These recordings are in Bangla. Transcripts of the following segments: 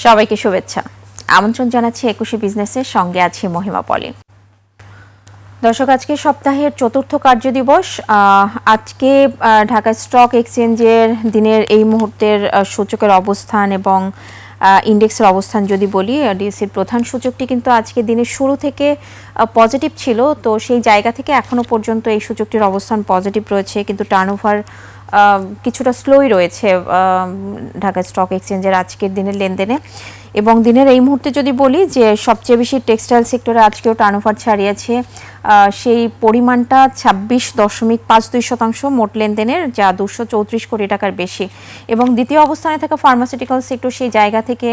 সবাইকে শুভেচ্ছা। আমন্ত্রণ জানাচ্ছি ২১শে বিজনেসের সঙ্গে আছি মহিমা পলি। দর্শক, আজকে সপ্তাহের চতুর্থ কার্যদিবস। আজকে ঢাকা স্টক এক্সচেঞ্জের দিনের এই মুহূর্তের সূচকের অবস্থান এবং ইন্ডেক্সের অবস্থান যদি বলি, ডিএসসির প্রধান সূচকটি কিন্তু আজকে দিনের শুরু থেকে পজিটিভ ছিল। তো সেই জায়গা থেকে এখনো পর্যন্ত এই সূচকটির অবস্থান পজিটিভ রয়েছে, কিন্তু টার্নওভার কিছুটা স্লোই রয়েছে ঢাকা স্টক এক্সচেঞ্জের আজকের দিনের লেনদেনে। এবং দিনের এই মুহূর্তে যদি বলি যে সবচেয়ে বেশি টেক্সটাইল সেক্টরে আজকেও টার্নওভার ছাড়িয়েছে, সেই পরিমাণটা ২৬.৫২% মোট লেনদেনের, যা ২৩৪ কোটি টাকার বেশি। এবং দ্বিতীয় অবস্থানে থাকা ফার্মাসিউটিক্যাল সেক্টর সেই জায়গা থেকে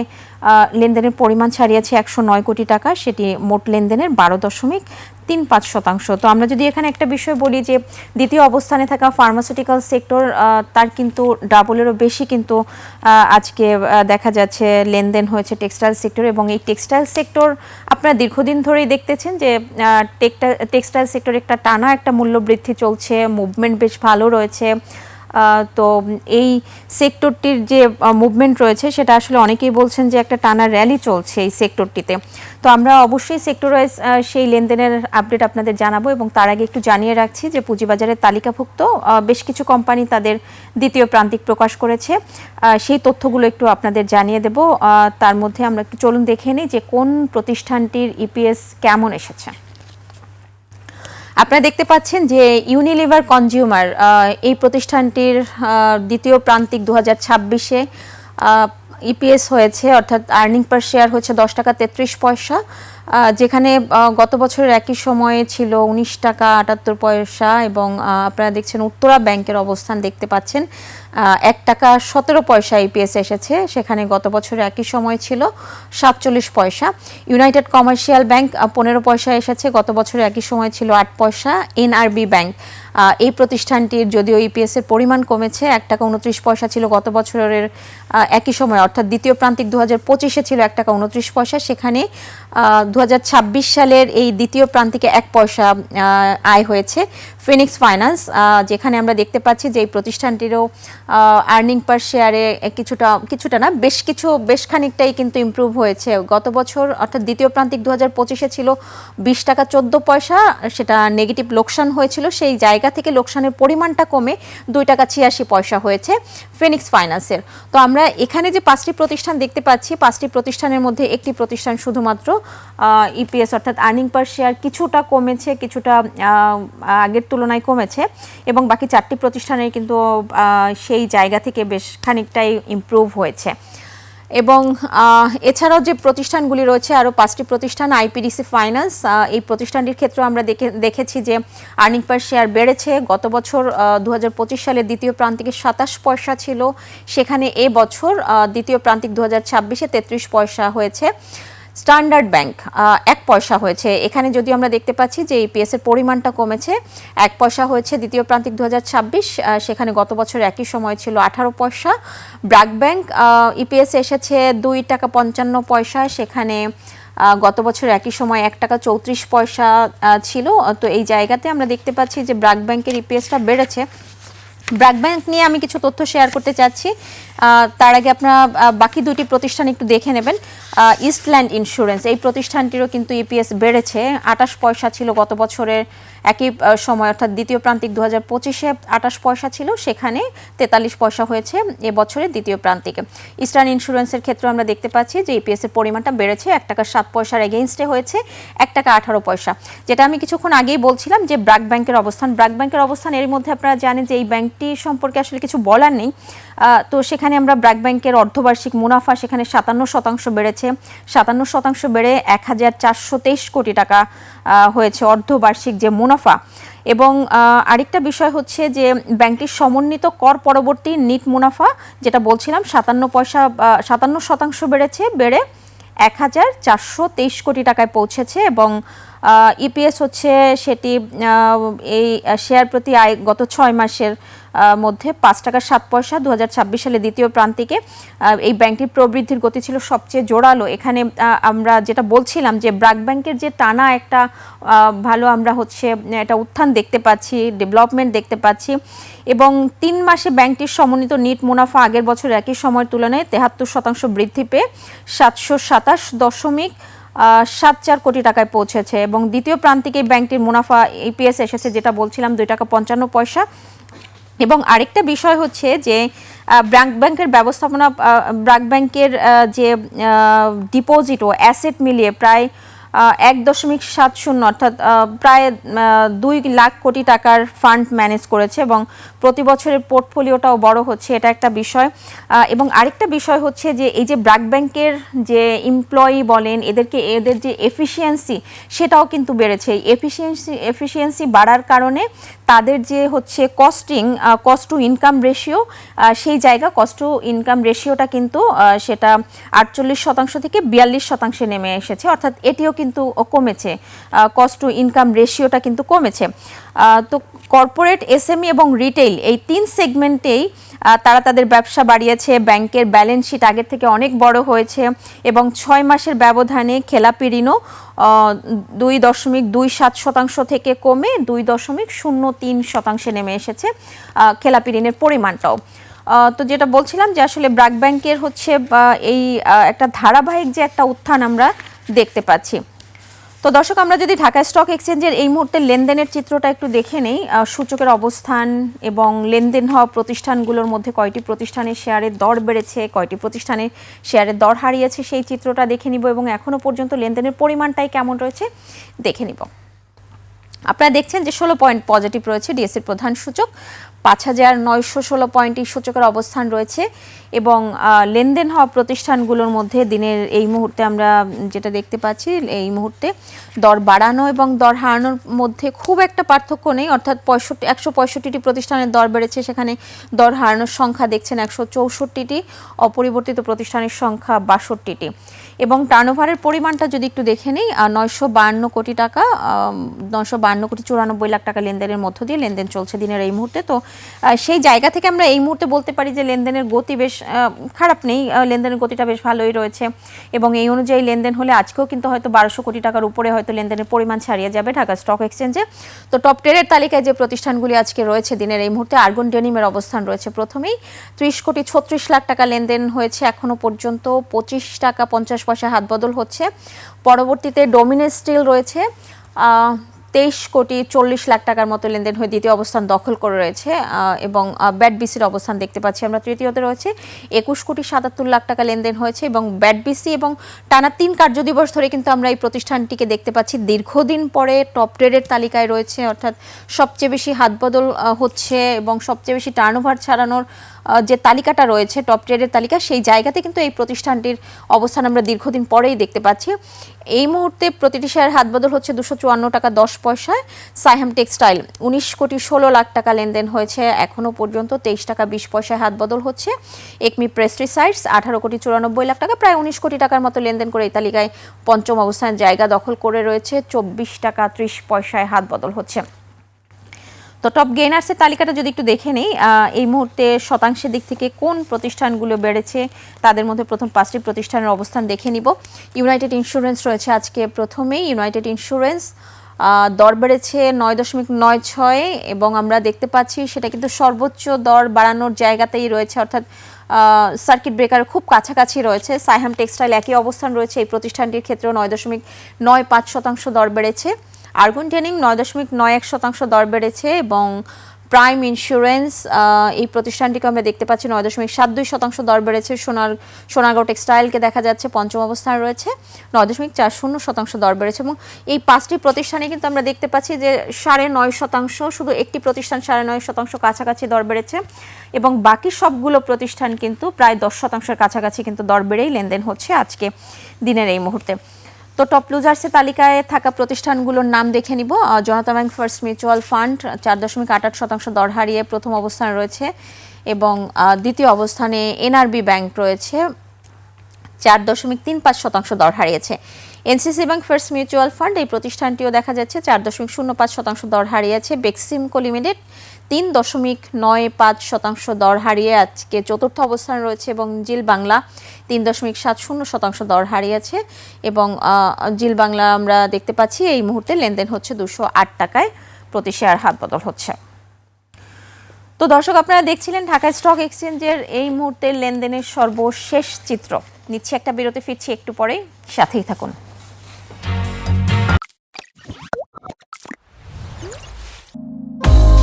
লেনদেনের পরিমাণ ছাড়িয়েছে ১০৯ কোটি টাকা, সেটি মোট লেনদেনের ১২.৩৫%। তো আমরা যদি এখানে একটা বিষয় বলি যে দ্বিতীয় অবস্থানে থাকা ফার্মাসিউটিক্যাল সেক্টর, তার কিন্তু ডাবলেরও বেশি কিন্তু আজকে দেখা যাচ্ছে লেনদেন হয়েছে টেক্সটাইল সেক্টর। এবং এই টেক্সটাইল সেক্টর আপনারা দীর্ঘদিন ধরেই দেখতেছেন যে টেক্সটাইল সেক্টর একটা টানা একটা মূল্য বৃদ্ধি চলছে, মুভমেন্ট বেশ ভালো রয়েছে। তো এই সেক্টরটির যে মুভমেন্ট রয়েছে সেটা আসলে অনেকেই বলছেন যে একটা টানা র্যালি চলছে এই সেক্টরটিতে। তো আমরা অবশ্যই সেক্টর ওয়াইজ সেই লেনদেনের আপডেট আপনাদের জানাবো। এবং তার আগে একটু জানিয়ে রাখছি যে পুঁজিবাজারের তালিকাভুক্ত বেশ কিছু কোম্পানি তাদের দ্বিতীয় প্রান্তিক প্রকাশ করেছে, সেই তথ্যগুলো একটু আপনাদের জানিয়ে দেব। তার মধ্যে আমরা একটু চলুন দেখে নিই যে কোন প্রতিষ্ঠানটির ইপিএস কেমন এসেছে। আপনারা দেখতে পাচ্ছেন যে ইউনিলিভার কনজিউমার, এই প্রতিষ্ঠানটির দ্বিতীয় প্রান্তিক ২০২৬-এ ইপিএস হয়েছে, অর্থাৎ আর্নিং পার শেয়ার হচ্ছে ১০.৩৩ টাকা, যেখানে গত বছরের একই সময়ে ছিল ১৯.৭৮ টাকা। এবং আপনারা দেখছেন উত্তরা ব্যাংকের অবস্থান দেখতে পাচ্ছেন, ১.১৭ টাকা ইপিএস এসেছে, সেখানে গত বছরের একই সময় ছিল ৪৭ পয়সা। ইউনাইটেড কমার্শিয়াল ব্যাংক ১৫ পয়সা এসেছে, গত বছরের একই সময় ছিল ৮ পয়সা। এনআরবি ব্যাংক, এই প্রতিষ্ঠানটির যদিও ইপিএস এর পরিমাণ কমেছে, ১.২৯ টাকা ছিল গত বছরের একই সময়, অর্থাৎ দ্বিতীয় প্রান্তিক ২০২৫-এ ছিল ১.২৯ টাকা, সেখানে ২০২৬ সালের এই দ্বিতীয় প্রান্তিকে ১ পয়সা আয় হয়েছে। ফিনিক্স ফাইন্যান্স, যেখানে আমরা দেখতে পাচ্ছি যে এই প্রতিষ্ঠানটিরও আর্নিং পার শেয়ারে কিছুটা না বেশ খানিকটাই কিন্তু ইমপ্রুভ হয়েছে। গত বছর অর্থাৎ দ্বিতীয় প্রান্তিক ২০২৫-এ ছিল ২০.১৪ টাকা, সেটা নেগেটিভ লোকসান হয়েছিল, সেই জায়গা থেকে লোকসানের পরিমাণটা কমে ২.৮৬ টাকা হয়েছে ফিনিক্স ফাইন্যান্সের। তো আমরা এখানে যে ৫টি প্রতিষ্ঠান দেখতে পাচ্ছি, ৫টি প্রতিষ্ঠানের মধ্যে একটি প্রতিষ্ঠান শুধুমাত্র ইপিএস অর্থাৎ আর্নিং পার শেয়ার কিছুটা কমেছে, কিছুটা আগের তুলনায় কমেছে, এবং বাকি ৪টি প্রতিষ্ঠানের কিন্তু সেই জায়গা থেকে বেশ খানিকটাই ইমপ্রুভ হয়েছে। এবং এছাড়াও যে প্রতিষ্ঠানগুলি রয়েছে আরও ৫টি প্রতিষ্ঠান, আইপিডিসি ফাইন্যান্স, এই প্রতিষ্ঠানটির ক্ষেত্রে আমরা দেখেছি যে আর্নিং পার শেয়ার বেড়েছে। গত বছর ২০২৫ সালের দ্বিতীয় প্রান্তিকে ২৭ পয়সা ছিল, সেখানে এ বছর দ্বিতীয় প্রান্তিক ২০২৬-এ ৩৩ পয়সা হয়েছে। স্ট্যান্ডার্ড ব্যাংক ১ পয়সা হয়েছে, এখানে যদি আমরা দেখতে পাচ্ছি যে ইপিএস এর পরিমাণটা কমেছে, ১ পয়সা হয়েছে দ্বিতীয় প্রান্তিক ২০২৬, সেখানে গত বছর একই সময় ছিল ১৮ পয়সা। ব্র্যাক ব্যাংক ইপিএস এসেছে ২.৫৫ টাকা, সেখানে গত বছর একই সময় ১.৩৪ টাকা ছিল। তো এই জায়গাতে আমরা দেখতে পাচ্ছি যে ব্র্যাক ব্যাংকের ইপিএসটা বেড়েছে। ব্র্যাক ব্যাংক নিয়ে আমি কিছু তথ্য শেয়ার করতে চাচ্ছি, তার আগে আপনারা বাকি দুটি প্রতিষ্ঠান একটু দেখে নেবেন। ইস্টল্যান্ড ইন্স্যুরেন্স, এই প্রতিষ্ঠানটিরও কিন্তু ইপিএস বেড়েছে, ২৮ পয়সা ছিল গত বছরের একই সময়, অর্থাৎ দ্বিতীয় প্রান্তিক ২০২৫-এ ২৮ পয়সা ছিল, সেখানে ৪৩ পয়সা হয়েছে এবছরের দ্বিতীয় প্রান্তিকে। ইস্টার্ন ইন্স্যুরেন্সের ক্ষেত্রে আমরা দেখতে পাচ্ছি যে ইপিএস এর পরিমাণটা বেড়েছে, ১.০৭ টাকার এগেইনস্টে হয়েছে ১.১৮ টাকা। যেটা আমি কিছুক্ষণ আগেই বলছিলাম যে ব্র্যাক ব্যাংকের অবস্থান, এর মধ্যে আপনারা জানেন যে এই ব্যাংকটি সম্পর্কে আসলে কিছু বলার নেই। তো সেখানে আমরা ব্র্যাক ব্যাংকের অর্ধবার্ষিক মুনাফা সেখানে ৫৭% বেড়েছে, ৫৭% বেড়ে ১,৪২৩ কোটি টাকা হয়েছে অর্ধবার্ষিক যে মুনাফা। এবং আরেকটা বিষয় হচ্ছে যে ব্যাংকটির সমন্বিত কর পরবর্তী নিট মুনাফা, যেটা বলছিলাম ৫৭% বেড়েছে, বেড়ে ১,৪২৩ কোটি টাকায় পৌঁছেছে। এবং ইপিএস হচ্ছে সেটি এই শেয়ার প্রতি আয় গত ৬ মাসের মধ্যে 5 টাকা 7 পয়সা। 2026 সালে দ্বিতীয় প্রান্তিকে এই ব্যাংকটির প্রবৃদ্ধির গতি ছিল সবচেয়ে জোরালো। এখানে আমরা যেটা বলছিলাম যে ব্র্যাক ব্যাংকের যে টানা একটা ভালো আমরা হচ্ছে একটা উত্থান দেখতে পাচ্ছি, ডেভেলপমেন্ট দেখতে পাচ্ছি, এবং 3 মাসে ব্যাংকটির সমন্বিত নিট মুনাফা আগের বছর একই সময়ের তুলনায় 73% বৃদ্ধি পেয়ে 727.74 কোটি টাকায় পৌঁছেছে। এবং দ্বিতীয় প্রান্তিকে ব্যাংকটির মুনাফা ইপিএস এসেছে যেটা বলছিলাম 2 টাকা 55 পয়সা। এবং আরেকটা বিষয় হচ্ছে যে ব্র্যাক ব্যাংকের ব্যবস্থাপনা, ব্র্যাক ব্যাংকের যে ডিপোজিট ও অ্যাসেট মিলিয়ে প্রায় 1.70 অর্থাৎ প্রায় 2 লাখ কোটি টাকার ফান্ড ম্যানেজ করেছে এবং প্রতি বছরের পোর্টফোলিওটাও বড় হচ্ছে, এটা একটা বিষয়। এবং আরেকটা বিষয় হচ্ছে যে এই যে ব্র্যাক ব্যাংকের যে এমপ্লয়ি বলেন এদের যে এফিসিয়েন্সি সেটাও কিন্তু বেড়েছে। এফিসিয়েন্সি বাড়ার কারণে তাদের যে হচ্ছে কস্ট টু ইনকাম রেশিও, সেই জায়গা কস্ট টু ইনকাম রেশিওটা কিন্তু সেটা 48% থেকে 42% নেমে এসেছে, অর্থাৎ এটিও কিন্তু কমেছে, কস্ট টু ইনকাম রেশিওটা কিন্তু কমেছে। তো কর্পোরেট, এসএমই এবং রিটেইল এই 3 সেগমেন্টেই তারা তাদের ব্যবসা বাড়িয়েছে। ব্যাংকের ব্যালেন্স শিট আগের থেকে অনেক বড় হয়েছে এবং 6 মাসের ব্যবধানে খেলাপি ঋণও 2.27% থেকে কমে 2.03% নেমে এসেছে খেলাপি ঋণের পরিমাণটাও। তো যেটা বলছিলাম যে আসলে ব্র্যাক ব্যাংকের হচ্ছে এই একটা ধারাবাহিক যে একটা উত্থান আমরা দেখতে পাচ্ছি। তো দর্শক, আমরা যদি ঢাকা স্টক এক্সচেঞ্জের এই মুহূর্তে লেনদেনের চিত্রটা একটু দেখে নেই, সূচকের অবস্থান এবং লেনদেন হওয়া প্রতিষ্ঠানগুলোর মধ্যে কয়টি প্রতিষ্ঠানের শেয়ারের দর বেড়েছে, কয়টি প্রতিষ্ঠানের শেয়ারের দর হারিয়েছে সেই চিত্রটা দেখে নিব এবং এখনো পর্যন্ত লেনদেনের পরিমাণটাই কেমন রয়েছে দেখে নিব। আপনারা দেখছেন যে 16 পয়েন্ট পজিটিভ রয়েছে ডিএসসির প্রধান সূচক, 5,916 পয়েন্ট এই সূচকের অবস্থান রয়েছে। এবং লেনদেন হওয়া প্রতিষ্ঠানগুলোর মধ্যে দিনের এই মুহূর্তে আমরা যেটা দেখতে পাচ্ছি, এই মুহূর্তে দর বাড়ানো এবং দর হারানোর মধ্যে খুব একটা পার্থক্য নেই, অর্থাৎ 165টি প্রতিষ্ঠানের দর বেড়েছে, সেখানে দর হারানোর সংখ্যা দেখছেন 164টি, অপরিবর্তিত প্রতিষ্ঠানের সংখ্যা 62টি। এবং টার্নওভারের পরিমাণটা যদি একটু দেখে নিই, 952 কোটি টাকা, 952 কোটি 94 লাখ টাকা লেনদেনের মধ্য দিয়ে লেনদেন চলছে দিনের এই মুহূর্তে। তো সেই জায়গা থেকে আমরা এই মুহূর্তে বলতে পারি যে লেনদেনের গতি বেশ খারাপ নেই, লেনদেনের গতিটা বেশ ভালোই রয়েছে এবং এই অনুযায়ী লেনদেন হলে আজকেও কিন্তু হয়তো 1200 কোটি টাকার উপরে হয়তো লেনদেনের পরিমাণ ছাড়িয়ে যাবে ঢাকা স্টক এক্সচেঞ্জে। তো টপ 10 এর তালিকায় যে প্রতিষ্ঠানগুলি আজকে রয়েছে দিনের এই মুহূর্তে, আর্গন ডেনিমের অবস্থান রয়েছে প্রথমেই, 30 কোটি 36 লাখ টাকা লেনদেন হয়েছে এখনো পর্যন্ত, 25 টাকা 50 পয়সা হাত বদল হচ্ছে। পরবর্তীতে ডোমিনেস স্টিল রয়েছে 23 কোটি 40 লাখ টাকার মতো লেনদেন হয়ে দ্বিতীয় অবস্থান দখল করে রয়েছে এবং ব্যাডবিসির অবস্থান দেখতে পাচ্ছি আমরা তৃতীয়তে রয়েছে, 21 কোটি 77 লাখ টাকা লেনদেন হয়েছে এবং ব্যাডবিসি এবং টানা 3 কার্যদিবস ধরে কিন্তু আমরা এই প্রতিষ্ঠানটিকে দেখতে পাচ্ছি দীর্ঘদিন পরে টপ ট্রেডের তালিকায় রয়েছে, অর্থাৎ সবচেয়ে বেশি হাতবদল হচ্ছে এবং সবচেয়ে বেশি টার্নওভার ছাড়ানোর যে তালিকাটা রয়েছে টপ ট্রেডের তালিকা, সেই জায়গাতে কিন্তু এই প্রতিষ্ঠানটির অবস্থান আমরা দীর্ঘদিন পরেই দেখতে পাচ্ছি। এই মুহূর্তে প্রতিটি শেয়ার হাতবদল হচ্ছে 254 টাকা 10 পয়সায়। সাইহাম টেক্সটাইল 19 কোটি 16 লাখ টাকা লেনদেন হয়েছে এখনো পর্যন্ত, 23 টাকা 20 পয়সায় হাতবদল হচ্ছে। একমি পেস্টিসাইডস 18 কোটি 94 লাখ টাকা, প্রায় 19 কোটি টাকার মতো লেনদেন করে এই তালিকায় পঞ্চম অবস্থান জায়গা দখল করে রয়েছে, 24 টাকা 30 পয়সায় হাতবদল হচ্ছে। তো টপ গেইনার্সের তালিকাটা যদি একটু দেখে নেই, এই মুহূর্তে শতাংশের দিক থেকে কোন প্রতিষ্ঠানগুলো বেড়েছে তাদের মধ্যে প্রথম 5টি প্রতিষ্ঠানের অবস্থান দেখে নিব। ইউনাইটেড ইন্স্যুরেন্স রয়েছে আজকে প্রথমেই, ইউনাইটেড ইন্স্যুরেন্স দর বেড়েছে 9.96 এবং আমরা দেখতে পাচ্ছি সেটা কিন্তু সর্বোচ্চ দর বাড়ানোর জায়গাতেই রয়েছে, অর্থাৎ সার্কিট ব্রেকার খুব কাছাকাছি রয়েছে। সাইহাম টেক্সটাইল একই অবস্থান রয়েছে, এই প্রতিষ্ঠানটির ক্ষেত্রেও 9.95% দর বেড়েছে। আর্গন ডেনিম 9.91% দর বেড়েছে এবং প্রাইম ইন্স্যুরেন্স এই প্রতিষ্ঠানটিকে আমরা দেখতে পাচ্ছি 9.72% দর বেড়েছে। সোনারগাঁও টেক্সটাইলকে দেখা যাচ্ছে পঞ্চম অবস্থানে রয়েছে, 9.40% দর বেড়েছে এবং এই 5টি প্রতিষ্ঠানে কিন্তু আমরা দেখতে পাচ্ছি যে 9.5%, শুধু একটি প্রতিষ্ঠান 9.5% কাছাকাছি দর বেড়েছে এবং বাকি সবগুলো প্রতিষ্ঠান কিন্তু প্রায় 10% কাছাকাছি কিন্তু দর বেড়েই লেনদেন হচ্ছে আজকে দিনের এই মুহূর্তে। তো টপ লুজার্সের তালিকায় থাকা প্রতিষ্ঠানগুলোর নাম দেখে নিব। জনতা ব্যাংক ফার্স্ট মিউচুয়াল ফান্ড 4.88% দর হারিয়ে প্রথম অবস্থানে রয়েছে এবং দ্বিতীয় অবস্থানে এনআরবি ব্যাংক রয়েছে 4.35% দর হারিয়েছে। NCC bank first mutual fund এই প্রতিষ্ঠানটিও দেখা যাচ্ছে 4.05% দর হারিয়েছে। বেক্সিমকো লিমিটেড 3.95% দর হারিয়ে আজকে চতুর্থ অবস্থানে রয়েছে এবং জিল বাংলা 3.70% দর হারিয়েছে এবং জিল বাংলা আমরা দেখতে পাচ্ছি এই মুহূর্তে লেনদেন হচ্ছে 208 টাকায় প্রতি শেয়ার হাত বদল হচ্ছে। তো দর্শক, আপনারা দেখছিলেন ঢাকা স্টক এক্সচেঞ্জের এই মুহূর্তের লেনদেনের সর্বশেষ চিত্র। নিচ্ছে একটা বিরতি, ফিরছি একটু পরেই, সাথেই থাকুন।